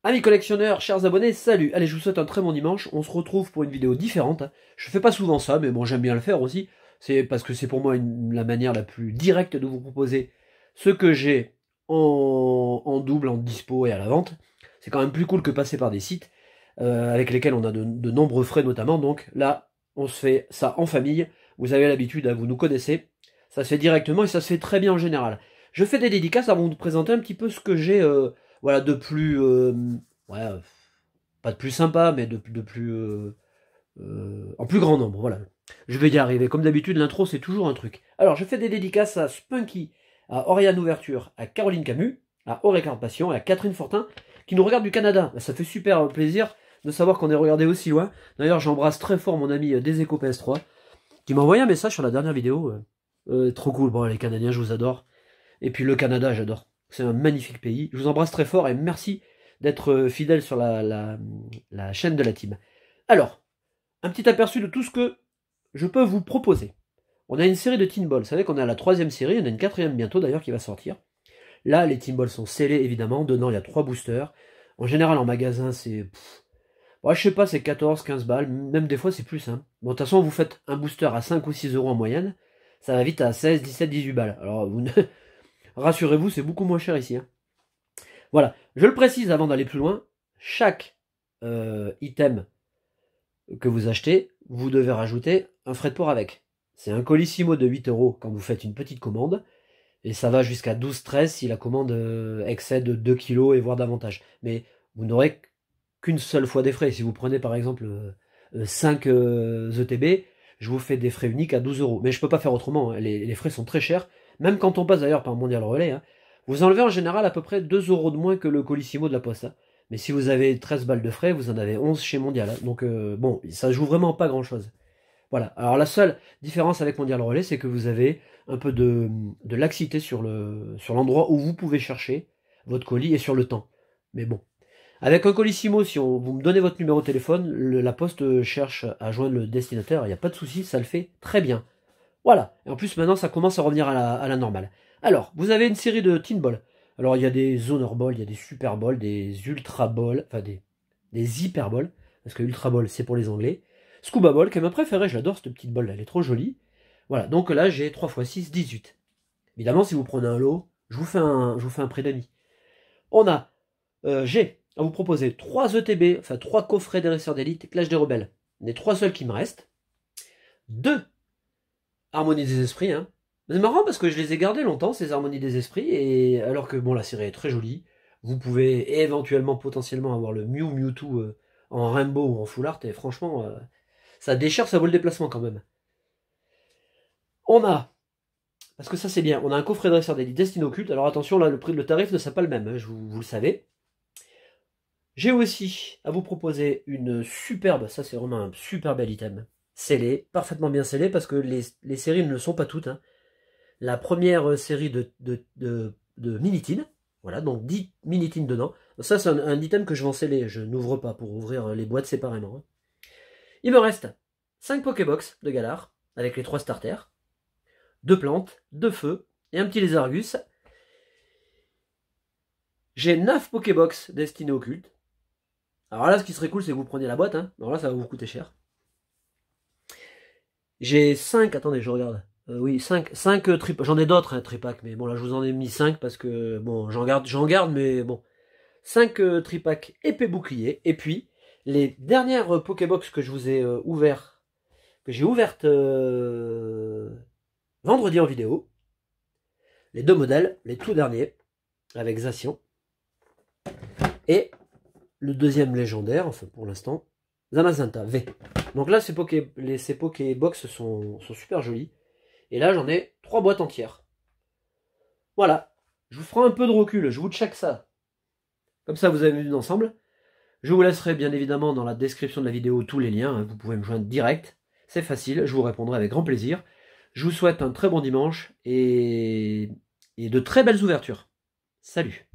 Amis collectionneurs, chers abonnés, salut. Allez, je vous souhaite un très bon dimanche. On se retrouve pour une vidéo différente. Je fais pas souvent ça, mais bon, j'aime bien le faire aussi. C'est parce que c'est pour moi la manière la plus directe de vous proposer ce que j'ai en double, en dispo et à la vente. C'est quand même plus cool que passer par des sites avec lesquels on a de nombreux frais notamment. Donc là, on se fait ça en famille. Vous avez l'habitude, vous nous connaissez. Ça se fait directement et ça se fait très bien en général. Je fais des dédicaces avant de vous présenter un petit peu ce que j'ai voilà, de plus... ouais, pas de plus sympa, mais de plus... en plus grand nombre, voilà. Je vais y arriver. Comme d'habitude, l'intro, c'est toujours un truc. Alors, je fais des dédicaces à Spunky, à Oriane Ouverture, à Caroline Camus, à Auré Passion et à Catherine Fortin, qui nous regardent du Canada. Ça fait super plaisir de savoir qu'on est regardé aussi loin. D'ailleurs, j'embrasse très fort mon ami Deseco PS3, qui m'a envoyé un message sur la dernière vidéo. Trop cool. Bon, les Canadiens, je vous adore. Et puis le Canada, j'adore. C'est un magnifique pays. Je vous embrasse très fort et merci d'être fidèle sur la chaîne de la team. Alors, un petit aperçu de tout ce que je peux vous proposer. On a une série de Teen Ball. Vous savez qu'on est à la 3e série. On a une 4e bientôt d'ailleurs qui va sortir. Là, les Teen Ball sont scellés évidemment. Dedans, il y a 3 boosters. En général, en magasin, c'est... Bon, je sais pas, c'est 14, 15 balles. Même des fois, c'est plus. Hein. Bon, de toute façon, vous faites un booster à 5 ou 6 euros en moyenne. Ça va vite à 16, 17, 18 balles. Alors, vous ne... rassurez-vous, c'est beaucoup moins cher ici. Hein. Voilà, je le précise avant d'aller plus loin, chaque item que vous achetez, vous devez rajouter un frais de port avec. C'est un colissimo de 8 euros quand vous faites une petite commande, et ça va jusqu'à 12-13 si la commande excède 2 kg et voire davantage. Mais vous n'aurez qu'une seule fois des frais. Si vous prenez par exemple 5 ETB, je vous fais des frais uniques à 12 euros. Mais je peux pas faire autrement, hein. Les frais sont très chers. Même quand on passe d'ailleurs par Mondial Relais, hein, vous enlevez en général à peu près 2 euros de moins que le colissimo de la Poste. Hein. Mais si vous avez 13 balles de frais, vous en avez 11 chez Mondial. Hein. Donc bon, ça joue vraiment pas grand chose. Voilà. Alors la seule différence avec Mondial Relais, c'est que vous avez un peu de laxité sur l'endroit où vous pouvez chercher votre colis et sur le temps. Mais bon. Avec un colissimo, si vous me donnez votre numéro de téléphone, la Poste cherche à joindre le destinataire, il n'y a pas de souci, ça le fait très bien. Voilà, et en plus maintenant ça commence à revenir à la normale. Alors, vous avez une série de Teen Ball. Alors il y a des Honor Ball, il y a des Super Ball, des Ultra Ball, enfin des Hyper Ball, parce que Ultra Ball c'est pour les Anglais. Scuba Ball, qui est ma préférée, j'adore cette petite balle là, elle est trop jolie. Voilà, donc là j'ai 3 x 6, 18. Évidemment, si vous prenez un lot, je vous fais un prix d'amis. On a, j'ai à vous proposer 3 ETB, enfin 3 coffrets des dresseurs d'élite et Clash des Rebelles. Les 3 seuls qui me restent. 2 Harmonie des esprits, hein. C'est marrant parce que je les ai gardés longtemps, ces harmonies des esprits, et alors que bon, la série est très jolie. Vous pouvez éventuellement, potentiellement avoir le Mewtwo en rainbow ou en full art, et franchement, ça déchire, ça vaut le déplacement quand même. On a, parce que ça c'est bien, on a un coffret dresseur d'élite Destin Occulte. Alors attention, là le tarif ne sera pas le même, hein, vous le savez. J'ai aussi à vous proposer une superbe, ça c'est vraiment un super bel item. Scellé, parfaitement bien scellé, parce que les séries ne le sont pas toutes. Hein. La première série de Minitine, voilà, donc 10 Minitines dedans. Ça, c'est un item que je vais en sceller, je n'ouvre pas pour ouvrir les boîtes séparément. Hein. Il me reste 5 Pokébox de Galar, avec les 3 starters, 2 plantes, 2 feux, et un petit Lézargus. J'ai 9 Pokébox destinés au culte. Alors là, ce qui serait cool, c'est que vous preniez la boîte, hein. Alors là, ça va vous coûter cher. J'ai 5, attendez, je regarde. Oui, 5 tripak. J'en ai d'autres, hein, tripak, mais bon, là, je vous en ai mis 5 parce que, bon, j'en garde, mais bon. 5 tripak épée bouclier. Et puis, les dernières Pokébox que je vous ai que j'ai ouvertes vendredi en vidéo. Les 2 modèles, les tout derniers, avec Zacian. Et le deuxième légendaire, enfin, pour l'instant, Zamazenta V. Donc là, ces Pokébox sont super jolis. Et là, j'en ai 3 boîtes entières. Voilà. Je vous ferai un peu de recul. Je vous check ça. Comme ça, vous avez vu d'ensemble. Je vous laisserai bien évidemment dans la description de la vidéo tous les liens. Vous pouvez me joindre direct. C'est facile. Je vous répondrai avec grand plaisir. Je vous souhaite un très bon dimanche et de très belles ouvertures. Salut.